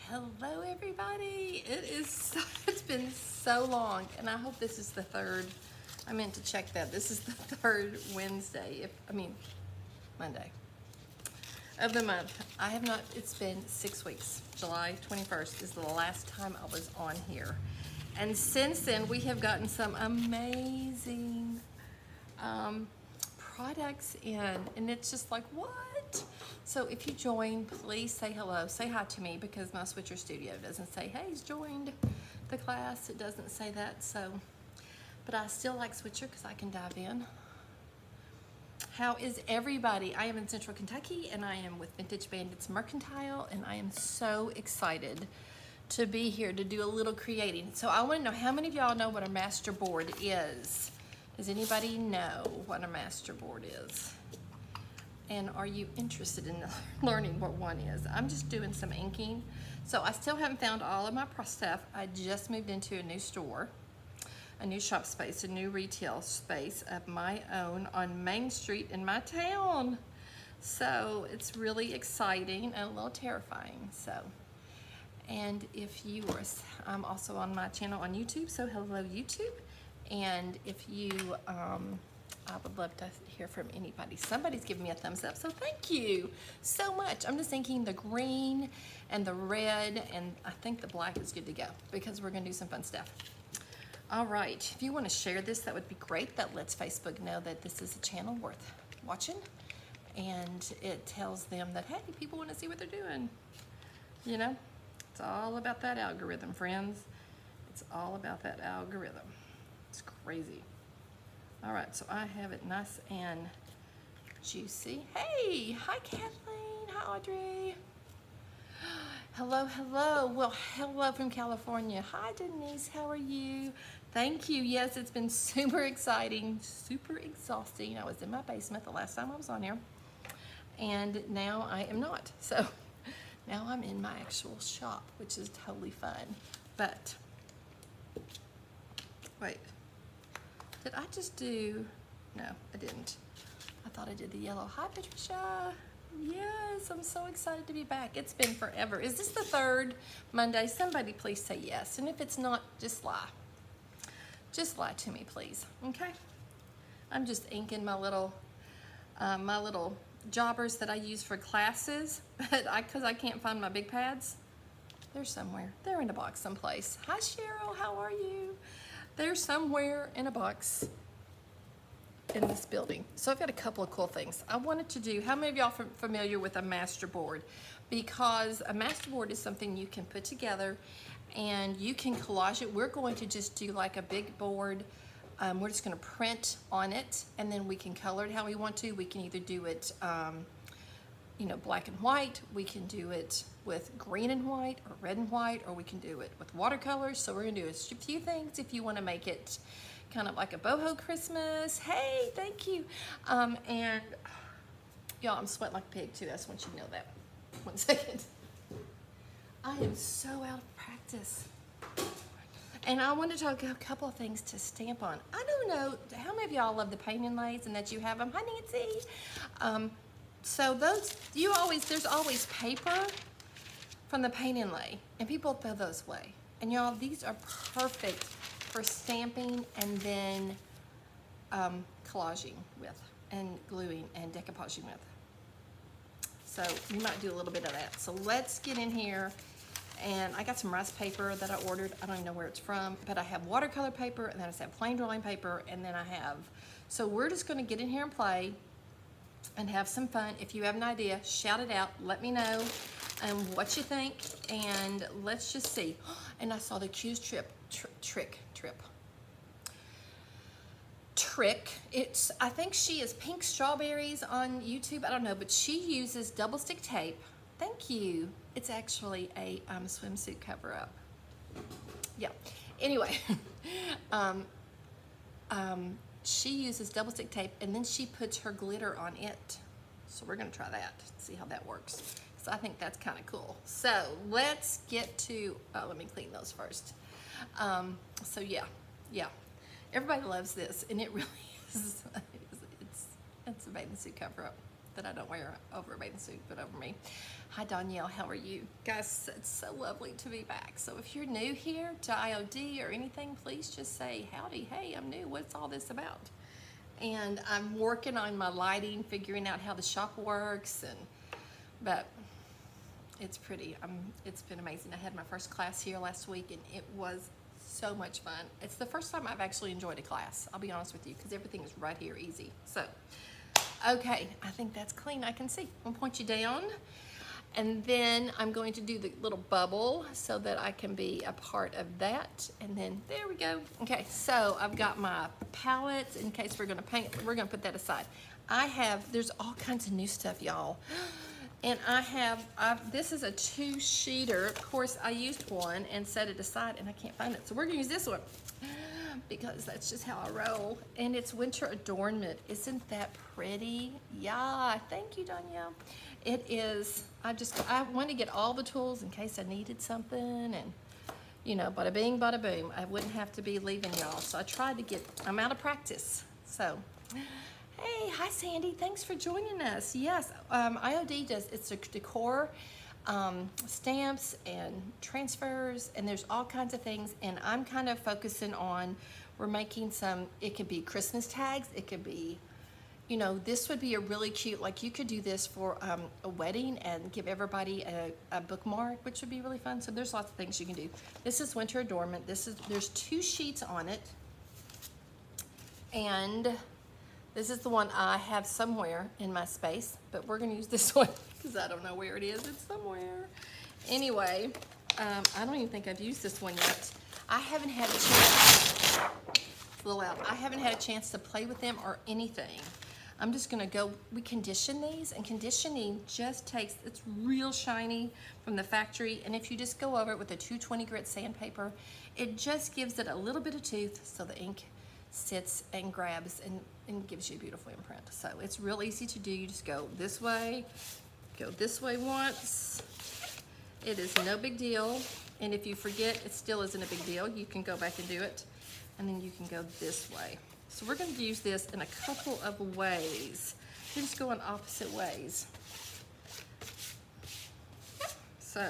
Hello everybody. It's been so long, and I hope this is the third. I meant to check that. This is the third Wednesday, Monday of the month. I have not, it's been 6 weeks. July 21st is the last time I was on here. And since then, we have gotten some amazing products in, and it's just like, what? So if you join, please say hello, say hi to me, because my Switcher Studio doesn't say, hey, he's joined the class. It doesn't say that, so, but I still like Switcher because I can dive in. How is everybody? I am in Central Kentucky, and I am with Vintage Bandits Mercantile, and I am so excited to be here to do a little creating. So I want to know, how many of y'all know what a master board is? Does anybody know what a master board is? And are you interested in learning what one is? I'm just doing some inking. So I still haven't found all of my stuff. I just moved into a new store, a new shop space, a new retail space of my own on Main Street in my town. So it's really exciting and a little terrifying. So, and if you are, I'm also on my channel on YouTube, so hello YouTube. And if you, I would love to hear from anybody. Somebody's giving me a thumbs up, so thank you so much. I'm just thinking the green and the red, and I think the black is good to go because we're gonna do some fun stuff. All right, if you wanna share this, that would be great. That lets Facebook know that this is a channel worth watching, and it tells them that, hey, people wanna see what they're doing. You know, it's all about that algorithm, friends. It's all about that algorithm. It's crazy. All right, so I have it nice and juicy. Hey, hi Kathleen, hi Audrey. Hello, hello. Well, hello from California. Hi Denise, how are you? Thank you. Yes, it's been super exciting, super exhausting. I was in my basement the last time I was on here, and now I am not. So now I'm in my actual shop, which is totally fun. But wait. Did I just do, no, I didn't. I thought I did the yellow. Hi, Patricia. Yes, I'm so excited to be back. It's been forever. Is this the third Monday? Somebody please say yes. And if it's not, just lie. Just lie to me, please, okay? I'm just inking my little jobbers that I use for classes, but because I can't find my big pads. They're somewhere. They're in a box someplace. Hi, Cheryl, how are you? They're somewhere in a box in this building. So I've got a couple of cool things I wanted to do. How many of y'all are familiar with a master board? Because a master board is something you can put together and you can collage it. We're going to just do like a big board. We're just going to print on it, and then we can color it how we want to. We can either do it you know, black and white. We can do it with green and white or red and white, or we can do it with watercolors. So we're gonna do a few things if you wanna make it kind of like a boho Christmas. Hey, thank you. And y'all, I'm sweating like a pig too. I just want you to know that. 1 second. I am so out of practice. And I want to talk a couple of things to stamp on. I don't know, how many of y'all love the paint inlays and that you have them? Hi, Nancy. So those, there's always paper from the paint inlay, and people throw those away. And y'all, these are perfect for stamping and then collaging with, and gluing and decoupaging with. So you might do a little bit of that. So let's get in here. And I got some rice paper that I ordered. I don't even know where it's from, but I have watercolor paper, and then I have plain drawing paper, and then I have, so we're just gonna get in here and play and have some fun. If you have an idea, shout it out, let me know what you think, and let's just see. And I saw the cutest trick. It's, I think she is Pink Strawberries on YouTube, I don't know, but she uses double stick tape. Thank you. It's actually a swimsuit cover-up. Yeah, anyway. She uses double stick tape, and then she puts her glitter on it. So we're gonna try that, see how that works. So I think that's kind of cool. So let's get to, let me clean those first. So yeah, everybody loves this, and it really is, it's a bathing suit cover up. that I don't wear over a bathing suit, but over me. Hi Danielle, how are you? Guys, it's so lovely to be back. So if you're new here to IOD or anything, please just say howdy, hey, I'm new, what's all this about? And I'm working on my lighting, figuring out how the shop works, but it's pretty. It's been amazing. I had my first class here last week, and it was so much fun. It's the first time I've actually enjoyed a class, I'll be honest with you, because everything is right here easy. So, okay, I think that's clean. I can see. I'm gonna point you down, and then I'm going to do the little bubble so that I can be a part of that. And then there we go. Okay, so I've got my palettes in case we're gonna paint. We're gonna put that aside. There's all kinds of new stuff, y'all. And this is a 2-sheeter. Of course, I used one and set it aside, and I can't find it. So we're gonna use this one because that's just how I roll. And it's winter adornment. Isn't that pretty? Yeah, thank you, Danielle. It is. I want to get all the tools in case I needed something, and you know, bada bing, bada boom. I wouldn't have to be leaving y'all. So I tried to I'm out of practice. So. Hey, hi Sandy, thanks for joining us. Yes, IOD it's a decor, stamps and transfers, and there's all kinds of things, and I'm kind of focusing on, we're making it could be Christmas tags, it could be, you know, this would be a really cute, like you could do this for a wedding and give everybody a bookmark, which would be really fun. So there's lots of things you can do. This is winter adornment. There's 2 sheets on it, and this is the one I have somewhere in my space, but we're gonna use this one because I don't know where it is. It's somewhere. Anyway, I don't even think I've used this one yet. I haven't had a chance, it's a little loud. I haven't had a chance to play with them or anything. I'm just gonna go, we condition these, and conditioning just it's real shiny from the factory, and if you just go over it with a 220 grit sandpaper, it just gives it a little bit of tooth so the ink sits and grabs and gives you a beautiful imprint. So it's real easy to do. You just go this way once. It is no big deal. And if you forget, it still isn't a big deal. You can go back and do it. And then you can go this way. So we're going to use this in a couple of ways. You just go in opposite ways. So,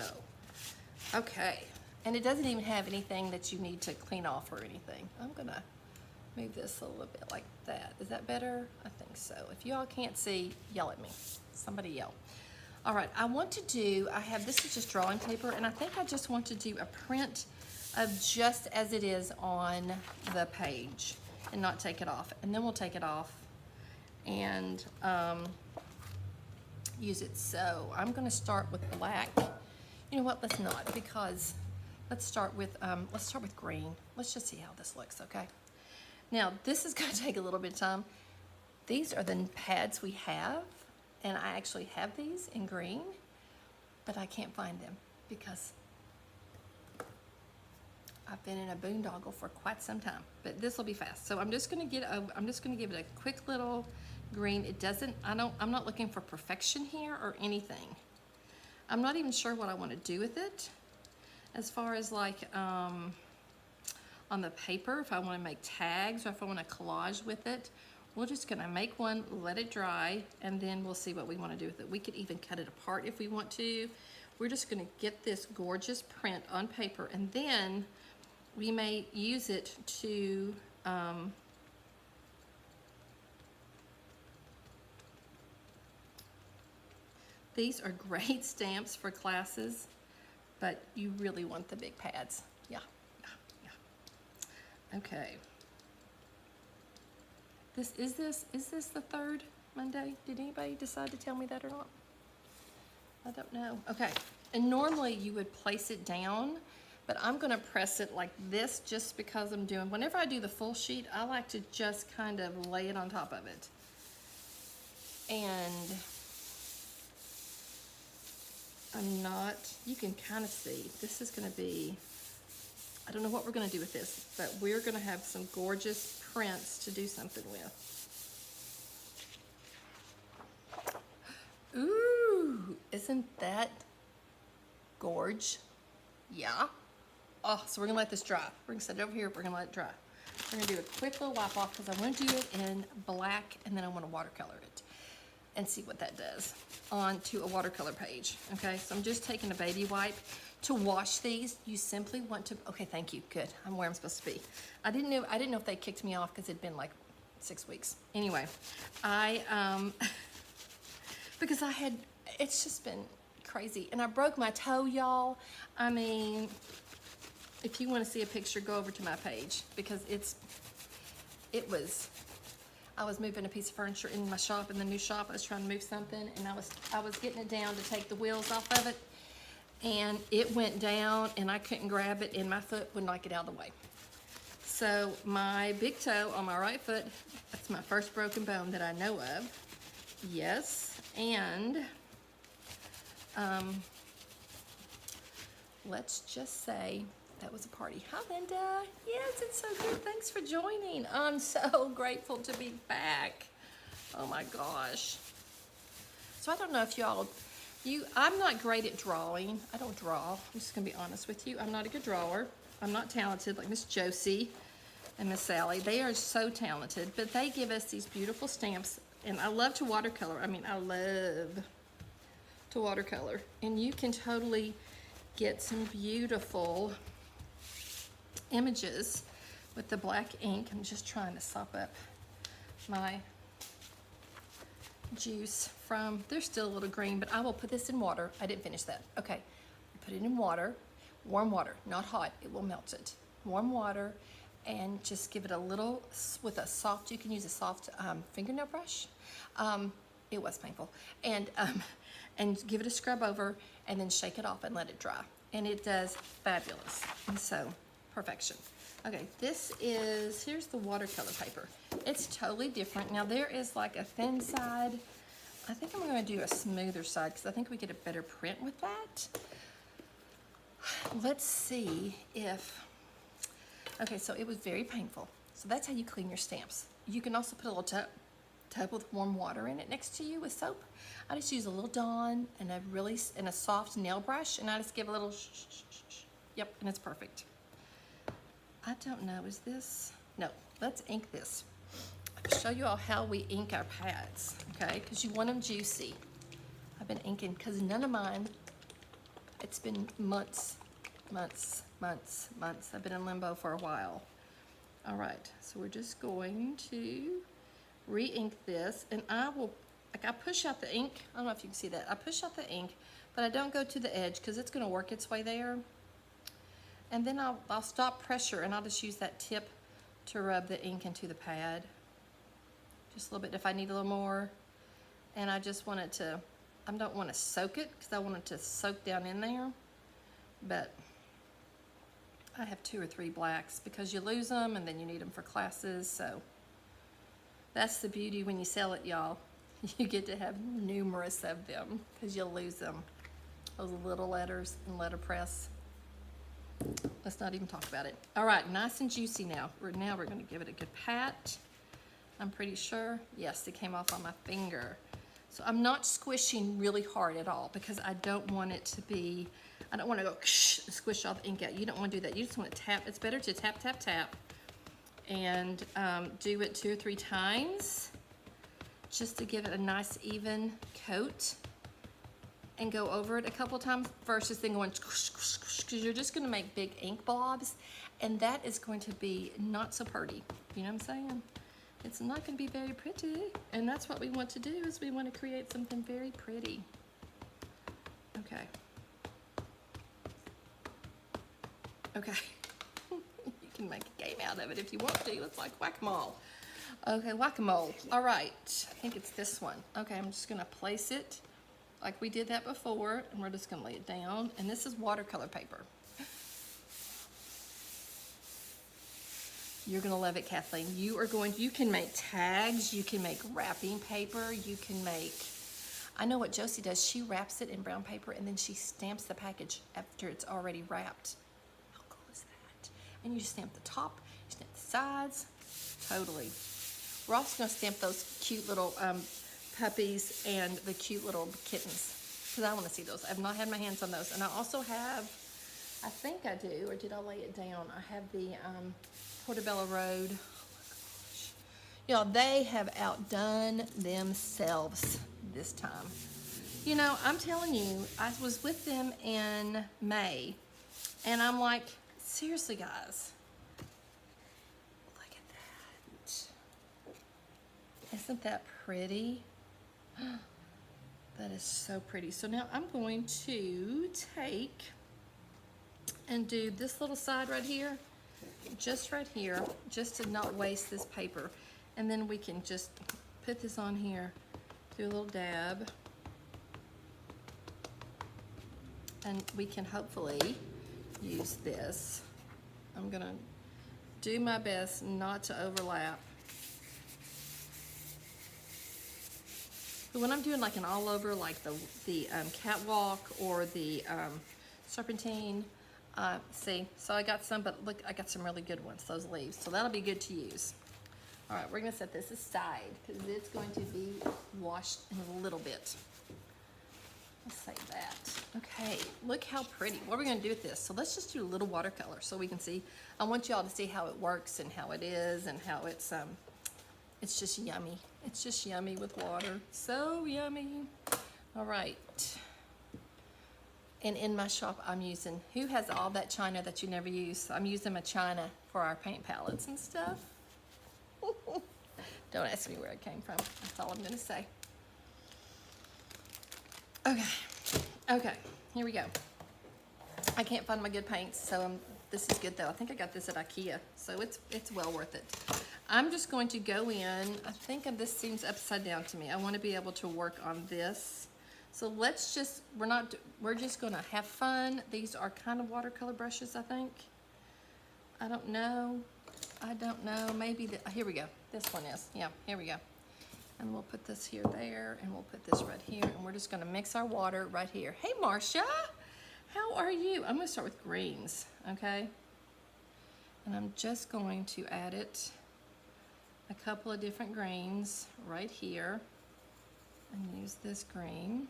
okay. And it doesn't even have anything that you need to clean off or anything. I'm going to move this a little bit like that. Is that better? I think so. If y'all can't see, yell at me. Somebody yell. All right, this is just drawing paper, and I think I just want to do a print of just as it is on the page and not take it off. And then we'll take it off and use it. So I'm gonna start with black. You know what, let's not, because let's start with green. Let's just see how this looks, okay? Now, this is going to take a little bit of time. These are the pads we have, and I actually have these in green, but I can't find them because I've been in a boondoggle for quite some time. But this will be fast. So I'm just going to give it a quick little green. I'm not looking for perfection here or anything. I'm not even sure what I want to do with it as far as like on the paper, if I want to make tags or if I want to collage with it. We're just going to make one, let it dry, and then we'll see what we want to do with it. We could even cut it apart if we want to. We're just going to get this gorgeous print on paper, and then we may use it to these are great stamps for classes, but you really want the big pads. Yeah. Okay. Is this the 3rd Monday? Did anybody decide to tell me that or not? I don't know. Okay. And normally you would place it down, but I'm gonna press it like this just because whenever I do the full sheet, I like to just kind of lay it on top of it. And you can kind of see, this is gonna be, I don't know what we're gonna do with this, but we're gonna have some gorgeous prints to do something with. Ooh, isn't that gorge? Yeah. Oh, so we're gonna let this dry. We're gonna set it over here, we're gonna let it dry. We're gonna do a quick little wipe off because I want to do it in black and then I want to watercolor it. and see what that does onto a watercolor page. Okay, so I'm just taking a baby wipe. To wash these, you simply want to, okay, thank you, good. I'm where I'm supposed to be. I didn't know if they kicked me off because it'd been like 6 weeks. Anyway, because it's just been crazy. And I broke my toe, y'all. I mean, if you want to see a picture, go over to my page because I was moving a piece of furniture in my shop, in the new shop. I was trying to move something, and I was getting it down to take the wheels off of it, and it went down, and I couldn't grab it, and my foot would not get out of the way. So my big toe on my right foot, that's my first broken bone that I know of. Yes, and let's just say that was a party. Hi, Linda. Yes, it's so good. Thanks for joining. I'm so grateful to be back. Oh my gosh. So I don't know if I'm not great at drawing. I don't draw. I'm just gonna be honest with you. I'm not a good drawer. I'm not talented like Miss Josie and Miss Sally. They are so talented, but they give us these beautiful stamps, and I love to watercolor. I mean, I love to watercolor, and you can totally get some beautiful images with the black ink. I'm just trying to sop up my juice from, they're still a little green, but I will put this in water. I didn't finish that. Okay, put it in water, warm water, not hot, it will melt it. Warm water, and just give it a little, with a soft, you can use a soft fingernail brush. It was painful. And give it a scrub over, and then shake it off and let it dry. And it does fabulous. And so, perfection. Okay, here's the watercolor paper. It's totally different. Now there is like a thin side. I think I'm gonna do a smoother side because I think we get a better print with that. Let's see if, okay, so it was very painful. So that's how you clean your stamps. You can also put a little tub with warm water in it next to you with soap. I just use a little Dawn and a soft nail brush, and I just give a little yep, and it's perfect. I don't know, is this? No, let's ink this. I'll show you all how we ink our pads, okay? Because you want them juicy. I've been inking, because none of mine, it's been months. I've been in limbo for a while. All right, so we're just going to re-ink this, and I push out the ink. I don't know if you can see that. I push out the ink, but I don't go to the edge because it's gonna work its way there. And then I'll stop pressure, and I'll just use that tip to rub the ink into the pad. Just a little bit if I need a little more. And I just want it to, I don't want to soak it because I want it to soak down in there. But I have 2 or 3 blacks because you lose them and then you need them for classes. So that's the beauty when you sell it, y'all. You get to have numerous of them because you'll lose them. Those little letters and letterpress. Let's not even talk about it. All right, nice and juicy now. We're going to give it a good pat. I'm pretty sure. Yes, it came off on my finger. So I'm not squishing really hard at all because I don't want it to be, I don't want to go squish all the ink out. You don't want to do that. You just want to tap. It's better to tap, tap, tap. And do it 2 or 3 times just to give it a nice even coat. And go over it a couple times versus then going because you're just going to make big ink blobs, and that is going to be not so pretty. You know what I'm saying? It's not going to be very pretty, and that's what we want to do is we want to create something very pretty. Okay. Okay. You can make a game out of it if you want to. It's like whack-a-mole. Okay, whack-a-mole. All right. I think it's this one. Okay, I'm just going to place it like we did that before, and we're just gonna lay it down. And this is watercolor paper. You're gonna love it, Kathleen. You can make tags, you can make wrapping paper, you can make, I know what Josie does. She wraps it in brown paper and then she stamps the package after it's already wrapped. How cool is that? And you just stamp the top, you stamp the sides, totally. We're also gonna stamp those cute little puppies and the cute little kittens because I want to see those. I've not had my hands on those. And I also have, I think I do, or did I lay it down? I have the Portobello Road. Oh my gosh. Y'all, they have outdone themselves. this time. You know, I'm telling you, I was with them in May, and I'm like, seriously, guys, look at that. Isn't that pretty? That is so pretty. So now I'm going to take and do this little side right here, just right here, just to not waste this paper. And then we can just put this on here, do a little dab, and we can hopefully use this. I'm gonna do my best not to overlap. But when I'm doing like an all over, like the catwalk or the serpentine, see, so I got some, but look, I got some really good ones, those leaves. So that'll be good to use. All right, we're gonna set this aside because it's going to be washed in a little bit. Let's save that. Okay, look how pretty. What are we gonna do with this? So let's just do a little watercolor so we can see. I want y'all to see how it works and how it is and how it's just yummy. It's just yummy with water. So yummy. All right. And in my shop, I'm using, who has all that china that you never use? I'm using my china for our paint palettes and stuff. Don't ask me where it came from. That's all I'm gonna say. Okay, here we go. I can't find my good paints, so this is good though. I think I got this at IKEA, so it's well worth it. I'm just going to go in, I think this seems upside down to me. I wanna be able to work on this. So let's just, we're just gonna have fun. These are kind of watercolor brushes, I think. I don't know, maybe, here we go. This one is, yeah, here we go. And we'll put this here, there, and we'll put this right here, and we're just gonna mix our water right here. Hey, Marcia, how are you? I'm gonna start with greens, okay? And I'm just going to add it, a couple of different greens right here, and use this green.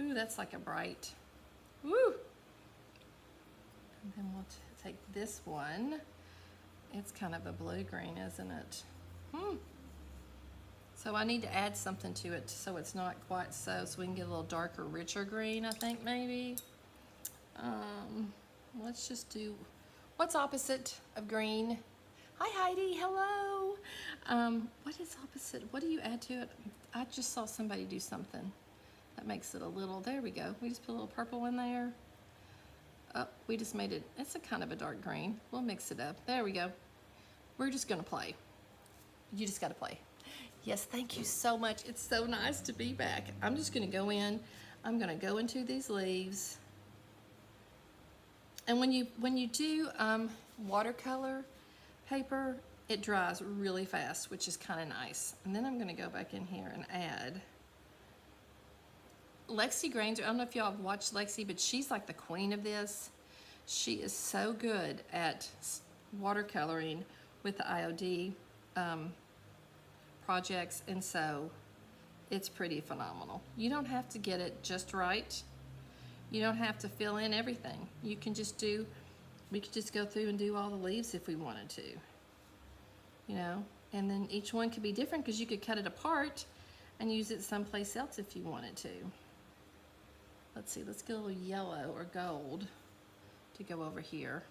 Ooh, that's like a bright, woo! And then we'll take this one. It's kind of a blue-green, isn't it? So I need to add something to it so it's not quite so we can get a little darker, richer green, I think maybe. Let's just do, what's opposite of green? Hi Heidi, hello. What is opposite? What do you add to it? I just saw somebody do something that makes it a little, there we go. We just put a little purple in there. Oh, we just made it, it's a kind of a dark green. We'll mix it up. There we go. We're just gonna play. You just gotta play. Yes, thank you so much. It's so nice to be back. I'm just gonna go in. I'm gonna go into these leaves. And when you do watercolor paper, it dries really fast, which is kind of nice. And then I'm gonna go back in here and add Lexi Granger. I don't know if y'all have watched Lexi, but she's like the queen of this. She is so good at watercoloring with the IOD projects, and so it's pretty phenomenal. You don't have to get it just right. You don't have to fill in everything. You can just do, we could just go through and do all the leaves if we wanted to, you know, and then each one could be different because you could cut it apart and use it someplace else if you wanted to. Let's see, let's get a little yellow or gold to go over here.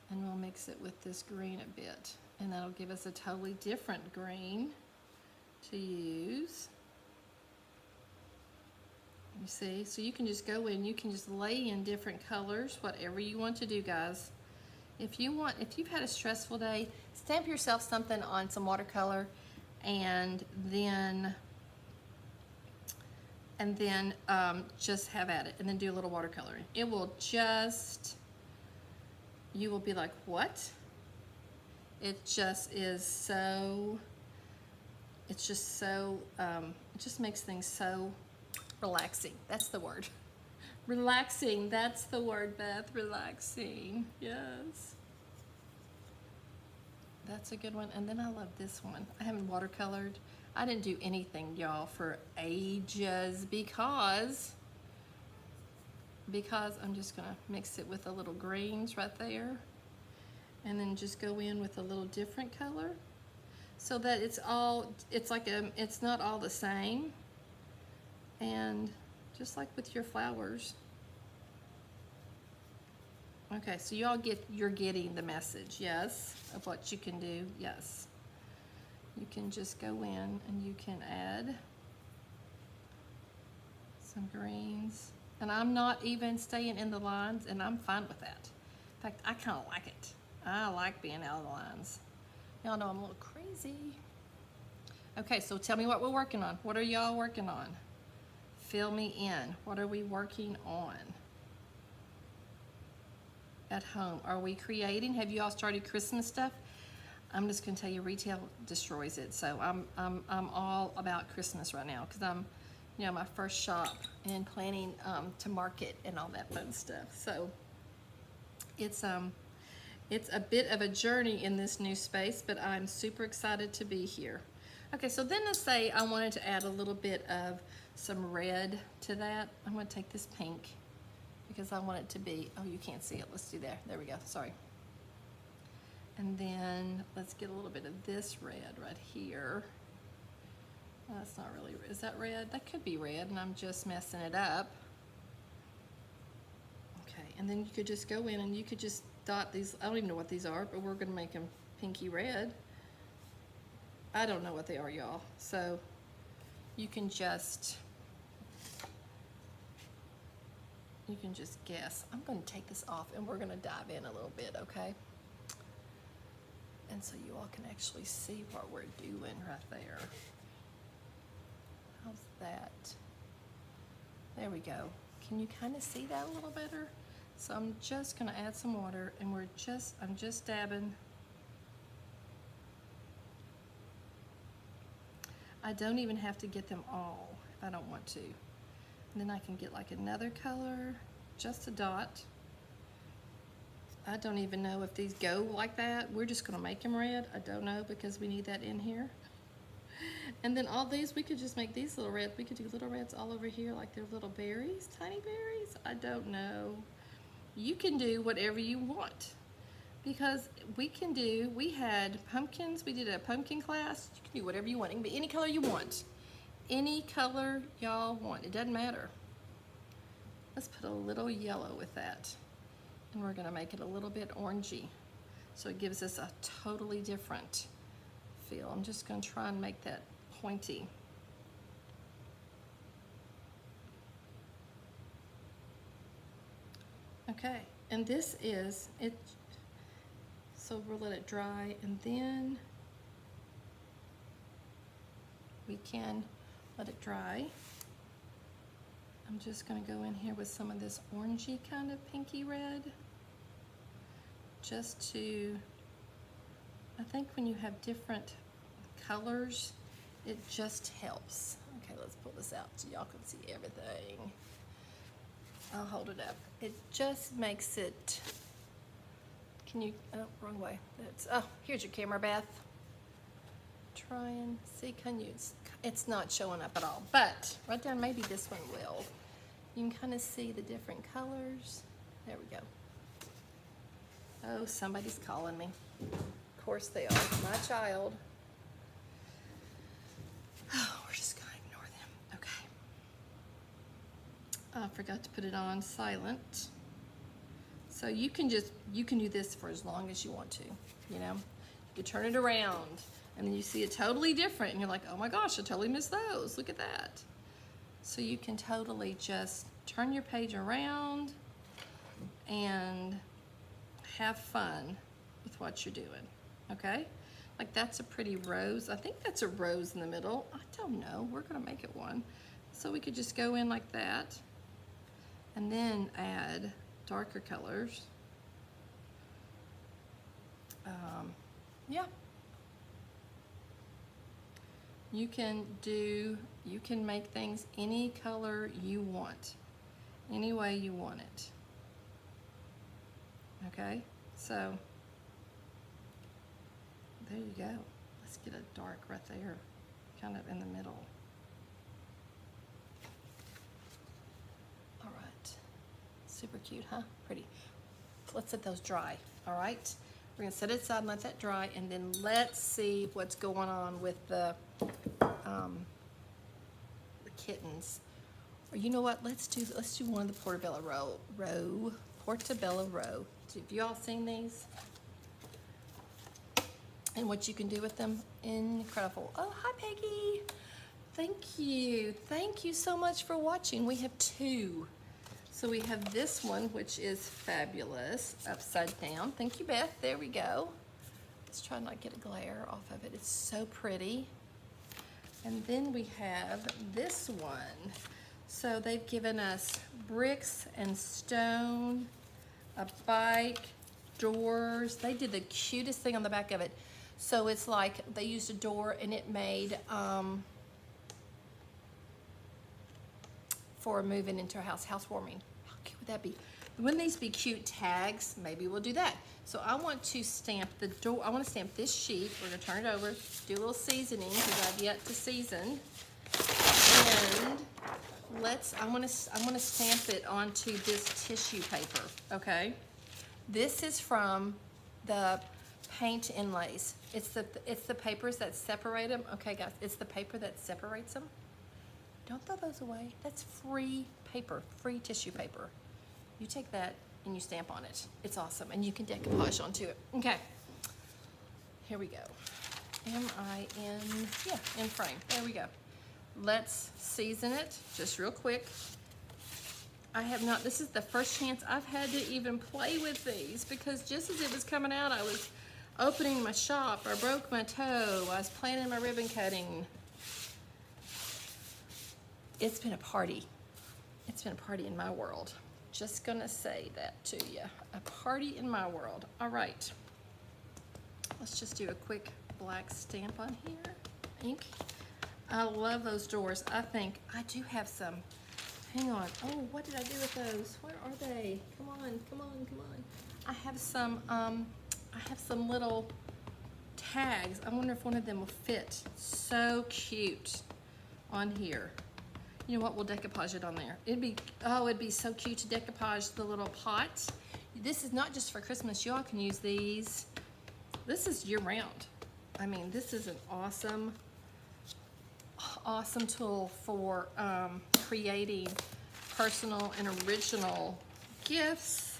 And we'll mix it with this green a bit. And that'll give us a totally different green to use. You see, so you can just go in, you can just lay in different colors, whatever you want to do, guys. If you've had a stressful day, stamp yourself something on some watercolor and then just have at it, and then do a little watercoloring. It will just, you will be like, what? It just is so, it's just so, it just makes things so relaxing. That's the word. Relaxing, that's the word, Beth. Relaxing, yes. That's a good one. And then I love this one. I haven't watercolored. I didn't do anything, y'all, for ages because I'm just gonna mix it with a little greens right there, and then just go in with a little different color. so that it's like it's not all the same. And just like with your flowers. Okay, so you're getting the message, yes, of what you can do, yes. You can just go in and you can add some greens. And I'm not even staying in the lines, and I'm fine with that. In fact, I kind of like it. I like being out of the lines. Y'all know I'm a little crazy. Okay, so tell me what we're working on. What are y'all working on? Fill me in. What are we working on at home? Are we creating? Have you all started Christmas stuff? I'm just gonna tell you, retail destroys it. So I'm all about Christmas right now because I'm, you know, my first shop and planning to market and all that fun stuff. So it's a bit of a journey in this new space, but I'm super excited to be here. Okay, so then let's say I wanted to add a little bit of some red to that. I'm gonna take this pink because I want it to be, oh, you can't see it. Let's do that. There we go, sorry. And then let's get a little bit of this red right here. That's not really, is that red? That could be red, and I'm just messing it up. Okay, and then you could just go in and you could just dot these. I don't even know what these are, but we're gonna make them pinky red. I don't know what they are, y'all. So you can just guess. I'm gonna take this off and we're gonna dive in a little bit, okay? And so you all can actually see what we're doing right there. How's that? There we go. Can you kind of see that a little better? So I'm just gonna add some water and I'm just dabbing. I don't even have to get them all if I don't want to. And then I can get like another color, just a dot. I don't even know if these go like that. We're just gonna make them red. I don't know because we need that in here. And then all these, we could just make these little reds. We could do little reds all over here like they're little berries, tiny berries. I don't know. You can do whatever you want because we had pumpkins. We did a pumpkin class. You can do whatever you want. It can be any color you want. Any color y'all want. It doesn't matter. Let's put a little yellow with that. And we're gonna make it a little bit orangey. So it gives us a totally different feel. I'm just gonna try and make that pointy. Okay, and this is it. So we'll let it dry and then we can let it dry. I'm just gonna go in here with some of this orangey kind of pinky red. Just to, I think when you have different colors, it just helps. Okay, let's pull this out so y'all can see everything. I'll hold it up. It just makes it, can you, oh, wrong way. That's, oh, here's your camera, Beth. Try and see, can you, it's not showing up at all, but right down, maybe this one will. You can kind of see the different colors. There we go. Oh, somebody's calling me. Of course they are, my child. Oh, we're just gonna ignore them, okay. I forgot to put it on silent. So you can do this for as long as you want to, you know. You can turn it around and then you see it totally different and you're like, oh my gosh, I totally missed those, look at that. So you can totally just turn your page around and have fun with what you're doing, okay? Like that's a pretty rose. I think that's a rose in the middle. I don't know, we're gonna make it one. So we could just go in like that and then add darker colors. Yeah. You can make things any color you want, any way you want it. Okay, so there you go. Let's get a dark right there, kind of in the middle. All right, super cute, huh? Pretty. Let's let those dry, all right? We're gonna set it aside and let that dry, and then let's see what's going on with the kittens. Or you know what? Let's do one of the portobello row. Portobello row. Have you all seen these? And what you can do with them? Incredible. Oh, hi Peggy. Thank you. Thank you so much for watching. We have two. So we have this one, which is fabulous, upside down. Thank you, Beth. There we go. Let's try not to get a glare off of it. It's so pretty. And then we have this one. So they've given us bricks and stone, a bike, doors. They did the cutest thing on the back of it. So it's like they used a door and it made, for moving into a housewarming. How cute would that be? Wouldn't these be cute tags? Maybe we'll do that. So I want to stamp the door. I want to stamp this sheet. We're gonna turn it over, do a little seasoning because I've yet to season. And I want to stamp it onto this tissue paper. Okay. This is from the paint inlays. It's the papers that separate them. Okay, guys, it's the paper that separates them. Don't throw those away. That's free paper, free tissue paper. You take that and you stamp on it. It's awesome, and you can decoupage onto it. Okay, here we go. Am I in? Yeah, in frame. There we go. Let's season it just real quick. I have not, this is the first chance I've had to even play with these because just as it was coming out, I was opening my shop. I broke my toe. I was planning my ribbon cutting. It's been a party. It's been a party in my world. Just gonna say that to you. A party in my world. All right. Let's just do a quick black stamp on here. Ink. I love those doors. I think I do have some. Hang on. Oh, what did I do with those? Where are they? Come on, come on, come on. I have some little tags. I wonder if one of them will fit. So cute on here. You know what? We'll decoupage it on there. It'd be so cute to decoupage the little pot. This is not just for Christmas. Y'all can use these. This is year round. I mean, this is an awesome tool for creating personal and original gifts.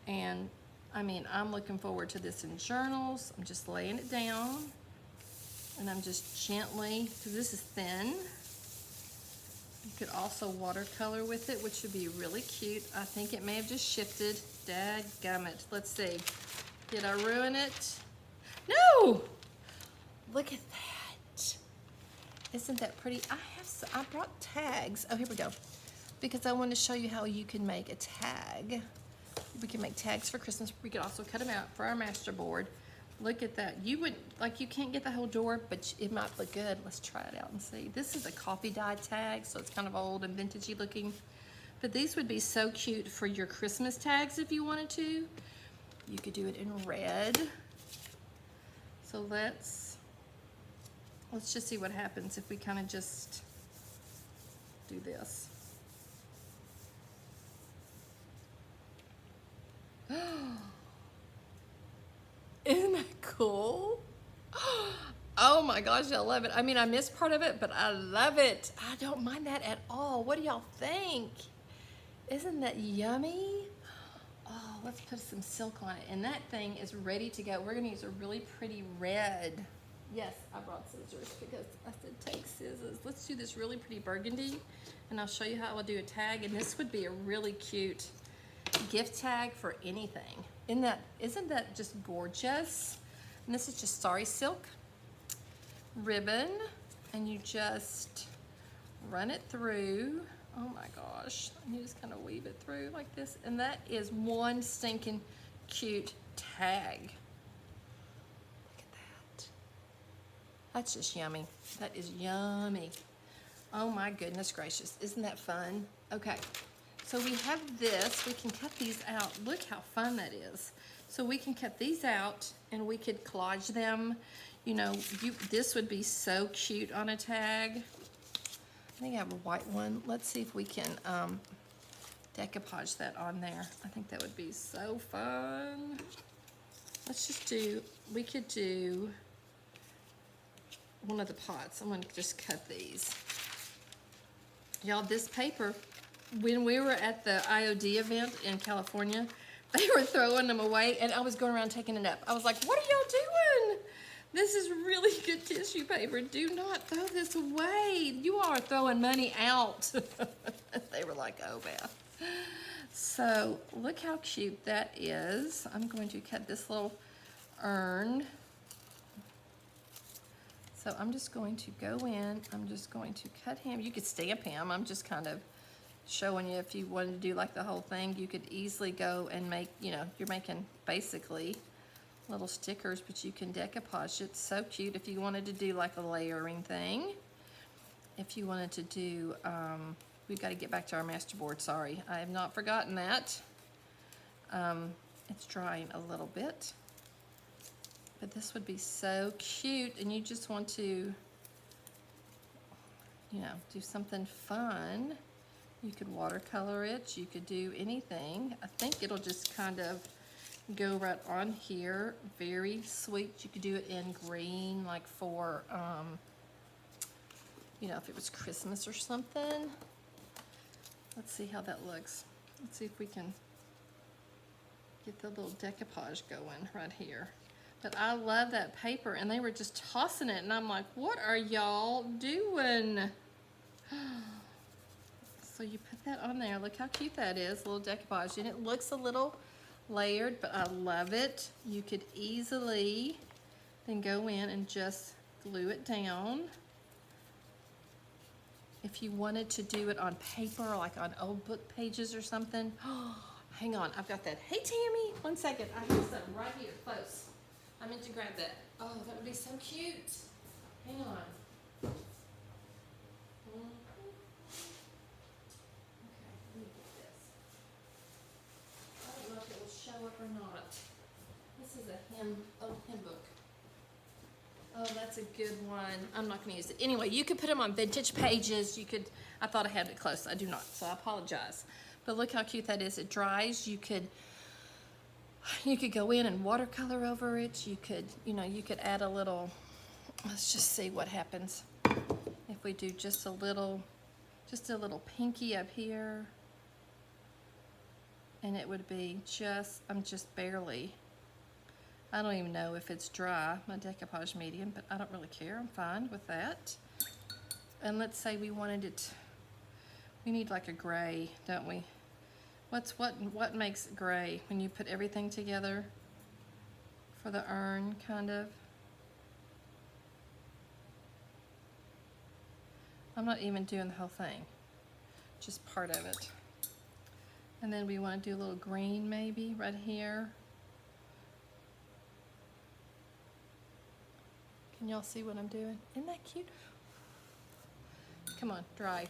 And I mean, I'm looking forward to this in journals. I'm just laying it down and I'm just gently, because this is thin. You could also watercolor with it, which would be really cute. I think it may have just shifted. Dadgummit. Let's see. Did I ruin it? No! Look at that. Isn't that pretty? I brought tags. Oh, here we go. Because I want to show you how you can make a tag. We can make tags for Christmas. We could also cut them out for our master board. Look at that. You can't get the whole door, but it might look good. Let's try it out and see. This is a coffee dye tag, so it's kind of old and vintagey looking. But these would be so cute for your Christmas tags if you wanted to. You could do it in red. So let's just see what happens if we kind of just do this. Isn't that cool? Oh my gosh, I love it. I mean, I missed part of it, but I love it. I don't mind that at all. What do y'all think? Isn't that yummy? Oh, let's put some silk on it. And that thing is ready to go. We're gonna use a really pretty red. Yes, I brought scissors because I said take scissors. Let's do this really pretty burgundy, and I'll show you how I'll do a tag. And this would be a really cute gift tag for anything. Isn't that just gorgeous? And this is just sari silk ribbon, and you just run it through. Oh my gosh, and you just kind of weave it through like this, and that is one stinking cute tag. Look at that. That's just yummy. That is yummy. Oh my goodness gracious, isn't that fun? Okay. So we have this, we can cut these out. Look how fun that is. So we can cut these out and we could collage them. You know, this would be so cute on a tag. I think I have a white one. Let's see if we can decoupage that on there. I think that would be so fun. let's just do, we could do one of the pots. I'm gonna just cut these. Y'all, this paper, when we were at the IOD event in California, they were throwing them away and I was going around taking it up. I was like, what are y'all doing? This is really good tissue paper. Do not throw this away. You all are throwing money out. They were like, oh, Beth. So look how cute that is. I'm going to cut this little urn. So I'm just going to go in. I'm just going to cut him. You could stamp him. I'm just kind of showing you if you wanted to do like the whole thing, you could easily go and make, you know, you're making basically little stickers, but you can decoupage it. So cute if you wanted to do like a layering thing. If you wanted to do, we've got to get back to our master board. Sorry, I have not forgotten that. It's drying a little bit, but this would be so cute. And you just want to, you know, do something fun. You could watercolor it. You could do anything. I think it'll just kind of go right on here. Very sweet. You could do it in green, like for, you know, if it was Christmas or something. Let's see how that looks. Let's see if we can get the little decoupage going right here. But I love that paper, and they were just tossing it, and I'm like, what are y'all doing? So you put that on there. Look how cute that is, a little decoupage. And it looks a little layered, but I love it. You could easily then go in and just glue it down. If you wanted to do it on paper, like on old book pages or something. Hang on, I've got that. Hey, Tammy, 1 second. I have something right here, close. I meant to grab that. Oh, that would be so cute. Hang on. Okay, let me get this. I don't know if it will show up or not. This is a hymn book. Oh, that's a good one. I'm not going to use it. Anyway, you could put them on vintage pages. You could, I thought I had it close. I do not, so I apologize. But look how cute that is. It dries. You could go in and watercolor over it. You could, you know, you could add a little, let's just see what happens if we do just a little pinky up here. And it would be just, I'm just barely, I don't even know if it's dry, my decoupage medium, but I don't really care. I'm fine with that. And let's say we wanted it, we need like a gray, don't we? What makes it gray when you put everything together for the urn, kind of? I'm not even doing the whole thing, just part of it. And then we want to do a little green maybe right here. Can y'all see what I'm doing? Isn't that cute? Come on, dry.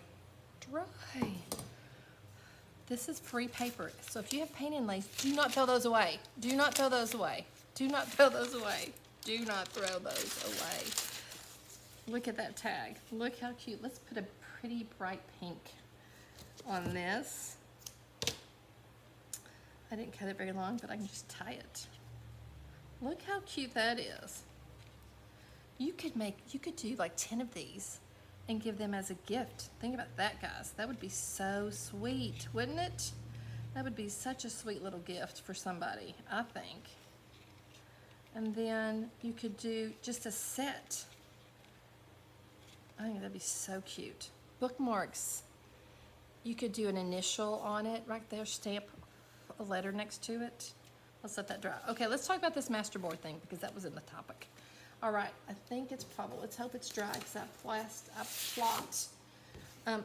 Dry. This is free paper. So if you have paint and lace, do not throw those away. Do not throw those away. Do not throw those away. Do not throw those away. Look at that tag. Look how cute. Let's put a pretty bright pink on this. I didn't cut it very long, but I can just tie it. Look how cute that is. You could do like 10 of these and give them as a gift. Think about that, guys. That would be so sweet, wouldn't it? That would be such a sweet little gift for somebody, I think. And then you could do just a set. I think that'd be so cute. Bookmarks. You could do an initial on it right there, stamp a letter next to it. Let's let that dry. Okay, let's talk about this masterboard thing because that was in the topic. All right, I think it's probably, let's hope it's dry because I plot.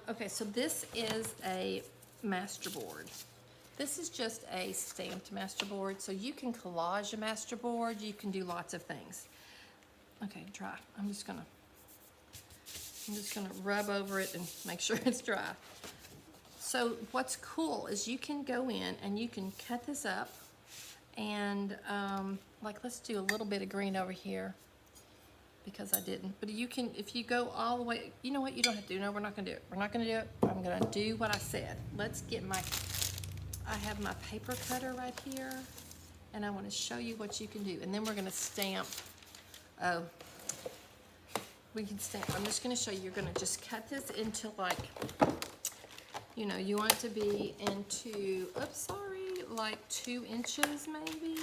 Okay, so this is a masterboard. This is just a stamped masterboard. So you can collage a masterboard. You can do lots of things. Okay, dry. I'm just gonna rub over it and make sure it's dry. So what's cool is you can go in and you can cut this up and like let's do a little bit of green over here. Because I didn't, but you can, if you go all the way, you know what, you don't have to do, no, we're not gonna do it. We're not gonna do it, I'm gonna do what I said. Let's get I have my paper cutter right here, and I want to show you what you can do. And then we're going to stamp. Oh, we can stamp. I'm just going to show you. You're going to just cut this into like, you know, you want it to be into, oops, sorry, like 2 inches maybe.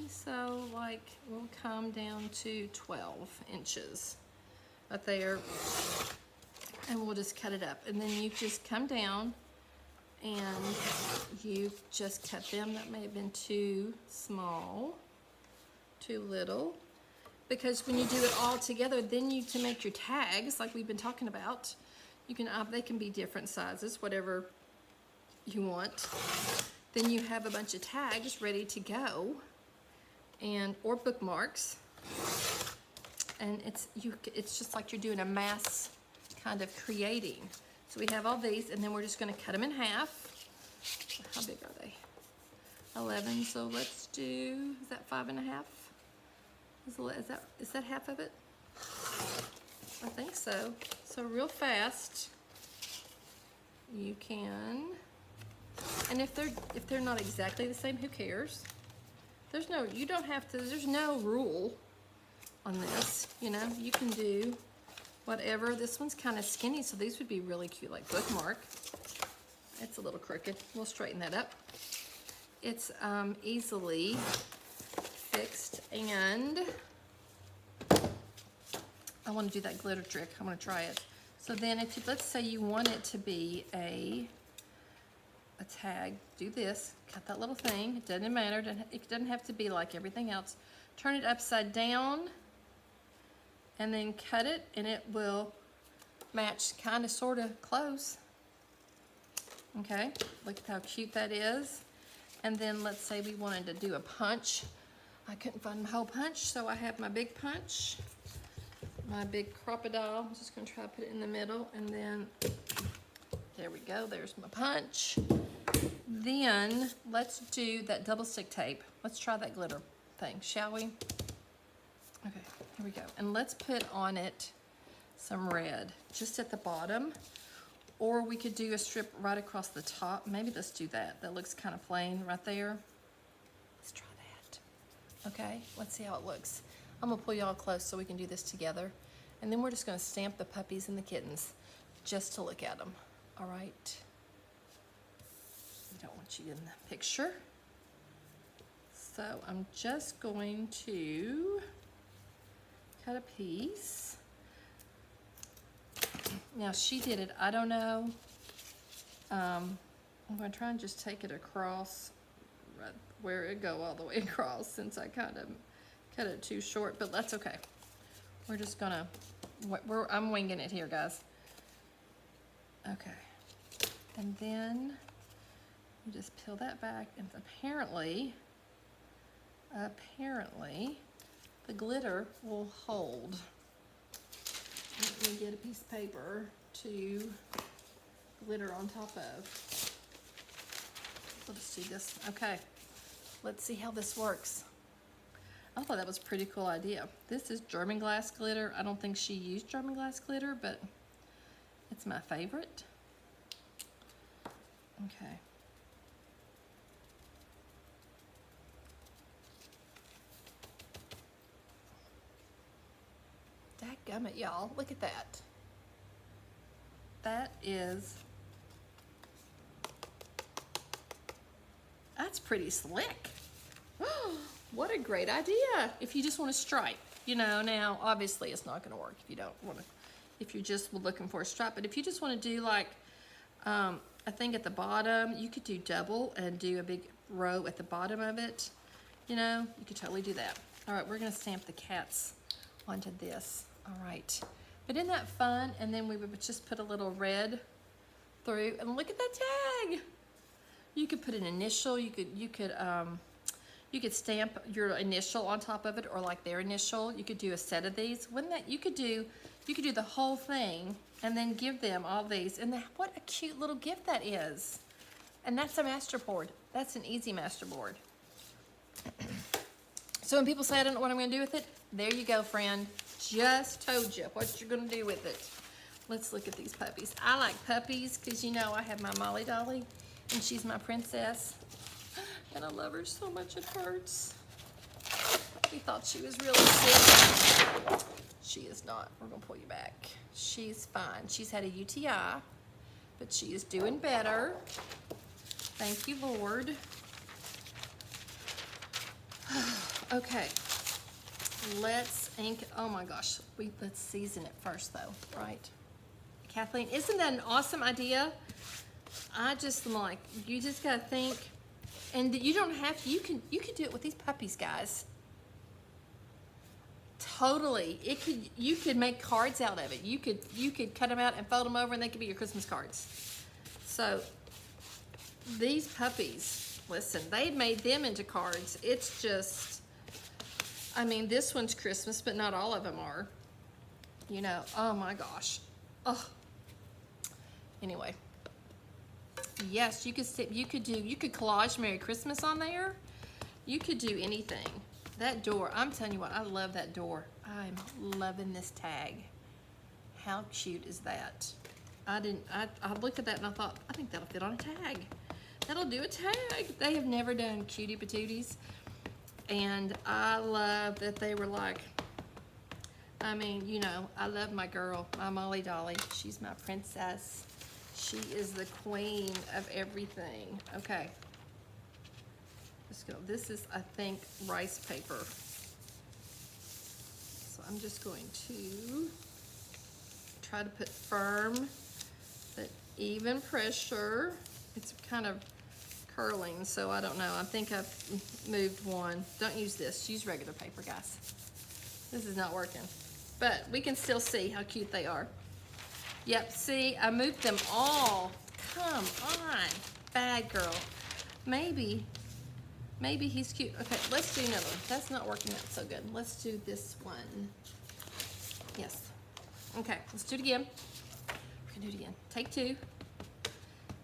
So like we'll come down to 12 inches right there, and we'll just cut it up. And then you just come down and you just cut them. That may have been too small, too little, because when you do it all together, then you, to make your tags like we've been talking about, you can, they can be different sizes, whatever you want. Then you have a bunch of tags ready to go, and or bookmarks, and it's just like you're doing a mass kind of creating. So we have all these, and then we're just going to cut them in half. How big are they? 11. So let's do, is that 5.5? Is that half of it? I think so. So real fast, you can. And if they're not exactly the same, who cares? There's no, you don't have to, there's no rule on this, you know, you can do whatever. This one's kind of skinny, so these would be really cute, like bookmark. It's a little crooked. We'll straighten that up. It's easily fixed, and I want to do that glitter trick. I'm going to try it. So then if you, let's say you want it to be a tag, do this, cut that little thing. It doesn't matter. It doesn't have to be like everything else. Turn it upside down and then cut it, and it will match kind of sort of close. Okay, look at how cute that is. And then let's say we wanted to do a punch. I couldn't find my whole punch, so I have my big punch, my big crocodile. I'm just gonna try to put it in the middle, and then there we go, there's my punch. Then let's do that double stick tape. Let's try that glitter thing, shall we? Okay, here we go. And let's put on it some red, just at the bottom. Or we could do a strip right across the top. Maybe let's do that. That looks kind of plain right there. Let's try that. Okay, let's see how it looks. I'm gonna pull y'all close so we can do this together. And then we're just gonna stamp the puppies and the kittens just to look at them. All right. We don't want you in the picture. So I'm just going to cut a piece. Now she did it, I don't know. I'm gonna try and just take it across right where it go all the way across, since I kind of cut it too short, but that's okay. We're just gonna, I'm winging it here, guys. Okay, and then you just peel that back, and apparently the glitter will hold. Let me get a piece of paper to glitter on top of. Let's do this. Okay, let's see how this works. I thought that was a pretty cool idea. This is German glass glitter. I don't think she used German glass glitter, but it's my favorite. Okay. Dadgummit, y'all. Look at that. That's pretty slick. What a great idea. If you just want to stripe, you know, now obviously it's not going to work if you don't want to, if you're just looking for a stripe. But if you just want to do like a thing at the bottom, you could do double and do a big row at the bottom of it. You know, you could totally do that. All right, we're going to stamp the cats onto this. All right, but isn't that fun? And then we would just put a little red through, and look at that tag. You could put an initial. You could stamp your initial on top of it, or like their initial. You could do a set of these. Wouldn't that, you could do the whole thing and then give them all these. And what a cute little gift that is. And that's a master board. That's an easy master board. So when people say I don't know what I'm going to do with it, there you go, friend. Just told you what you're going to do with it. Let's look at these puppies. I like puppies because, you know, I have my Molly Dolly, and she's my princess. and I love her so much it hurts. We thought she was really sick. She is not. We're gonna pull you back. She's fine. She's had a UTI, but she is doing better. Thank you, Lord. Okay, let's ink. Oh my gosh, let's season it first though, right? Kathleen, isn't that an awesome idea? I just like, you just gotta think, and you don't have to. You can do it with these puppies, guys. Totally, you could make cards out of it. You could cut them out and fold them over, and they could be your Christmas cards. So these puppies, listen, they made them into cards. It's just, I mean, this one's Christmas, but not all of them are. You know, oh my gosh. Oh. Anyway, yes, you could collage Merry Christmas on there. You could do anything. That door, I'm telling you what, I love that door. I'm loving this tag. How cute is that? I looked at that and I thought, I think that'll fit on a tag. That'll do a tag. They have never done cutie patooties. And I love that they were like, I mean, you know, I love my girl, my Molly Dolly. She's my princess. She is the queen of everything. Okay. Let's go. This is, I think, rice paper. So I'm just going to try to put firm but even pressure. It's kind of curling, so I don't know. I think I've moved one. Don't use this. Use regular paper, guys. This is not working. But we can still see how cute they are. Yep, see, I moved them all. Come on, bad girl. Maybe he's cute. Okay, let's do another one. That's not working out so good. Let's do this one. Yes. Okay, let's do it again. We're gonna do it again. Take two.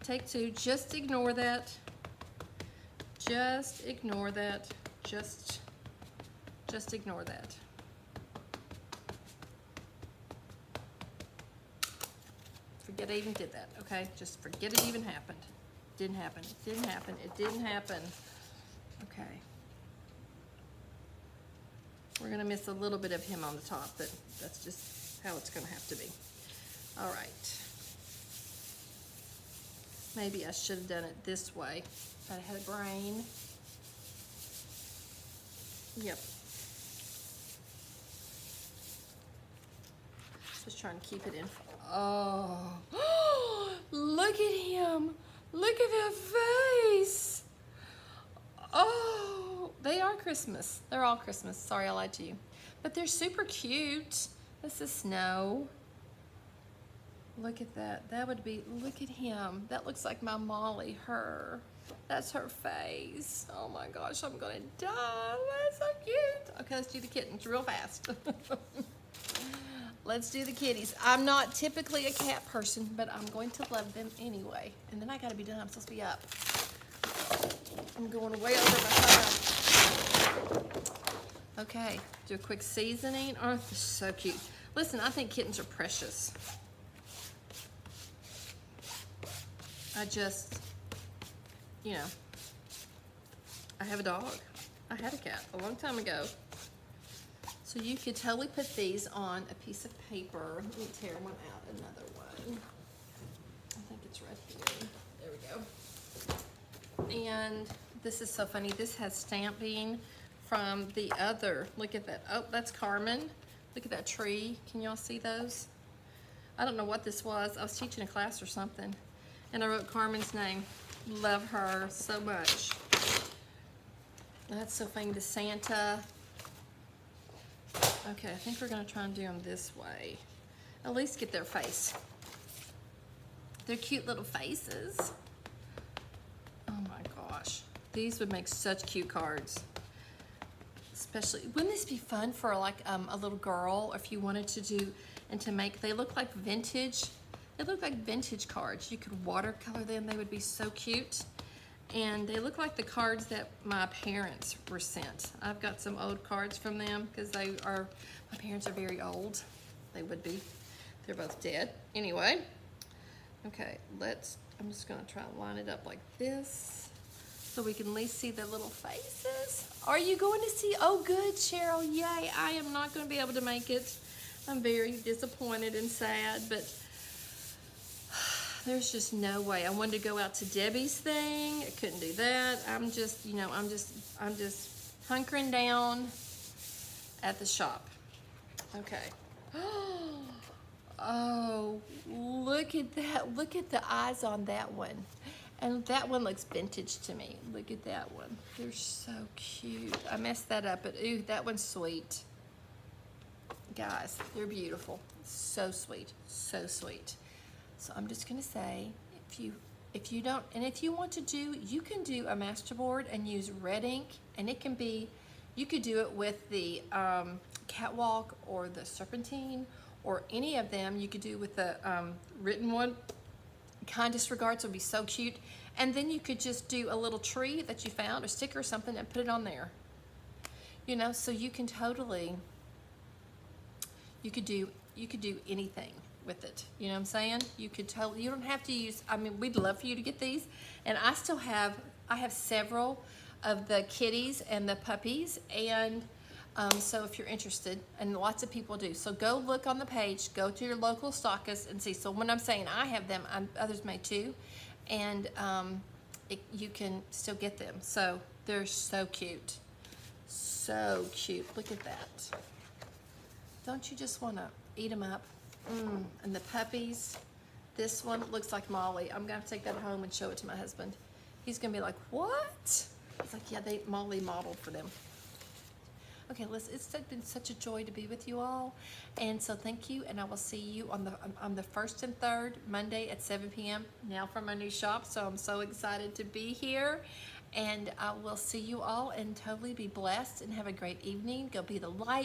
Take two. Just ignore that. Just ignore that. Just ignore that. Forget I even did that, okay? Just forget it even happened. Didn't happen. It didn't happen. It didn't happen. Okay. We're gonna miss a little bit of him on the top, but that's just how it's gonna have to be. All right. Maybe I should have done it this way. If I had a brain. Yep. Just trying to keep it in. Oh, look at him. Look at that face. Oh, they are Christmas. They're all Christmas. Sorry, I lied to you. But they're super cute. This is snow. Look at that. That would be, look at him. That looks like my Molly, her. That's her face. Oh my gosh, I'm gonna die. That's so cute. Okay, let's do the kittens real fast. Let's do the kitties. I'm not typically a cat person, but I'm going to love them anyway. And then I gotta be done. I'm supposed to be up. I'm going way over my time. Okay, do a quick seasoning. Oh, this is so cute. Listen, I think kittens are precious. I just, you know, I have a dog. I had a cat a long time ago. So you could totally put these on a piece of paper. Let me tear one out, another one. I think it's right here. There we go. And this is so funny. This has stamping from the other. Look at that. Oh, that's Carmen. Look at that tree. Can y'all see those? I don't know what this was. I was teaching a class or something. And I wrote Carmen's name. Love her so much. That's so funny. The Santa. Okay, I think we're gonna try and do them this way. At least get their face. They're cute little faces. Oh my gosh. These would make such cute cards. Especially, wouldn't this be fun for like a little girl if you wanted to do and to make, they look like vintage. They look like vintage cards. You could watercolor them. They would be so cute. And they look like the cards that my parents were sent. I've got some old cards from them because my parents are very old. They would be. They're both dead. Anyway, okay, I'm just gonna try and line it up like this. so we can at least see their little faces. Are you going to see? Oh, good, Cheryl. Yay. I am not going to be able to make it. I'm very disappointed and sad, but there's just no way. I wanted to go out to Debbie's thing. I couldn't do that. I'm just, you know, I'm just hunkering down at the shop. Okay. Oh, look at that. Look at the eyes on that one. And that one looks vintage to me. Look at that one. They're so cute. I messed that up, but ooh, that one's sweet. Guys, they're beautiful. So sweet, so sweet. So I'm just gonna say, if you don't, and if you want to do, you can do a masterboard and use red ink, and it can be, you could do it with the catwalk or the serpentine or any of them. You could do with the written one. Kind Disregards would be so cute. And then you could just do a little tree that you found, or sticker or something, and put it on there. You know, so you can totally, you could do anything with it. You know what I'm saying? You could totally, you don't have to use, I mean, we'd love for you to get these. And I still have, I have several of the kitties and the puppies, and so if you're interested, and lots of people do, so go look on the page, go to your local stockist and see. So when I'm saying I have them, others may too, and you can still get them. So they're so cute, so cute. Look at that. Don't you just want to eat them up? And the puppies, this one looks like Molly. I'm gonna have to take that home and show it to my husband. He's gonna be like, what? It's like, yeah, Molly modeled for them. Okay, listen, it's been such a joy to be with you all, and so thank you, and I will see you on the 1st and 3rd, Monday at 7 p.m. now from my new shop, so I'm so excited to be here, and I will see you all, and totally be blessed, and have a great evening. Go be the light.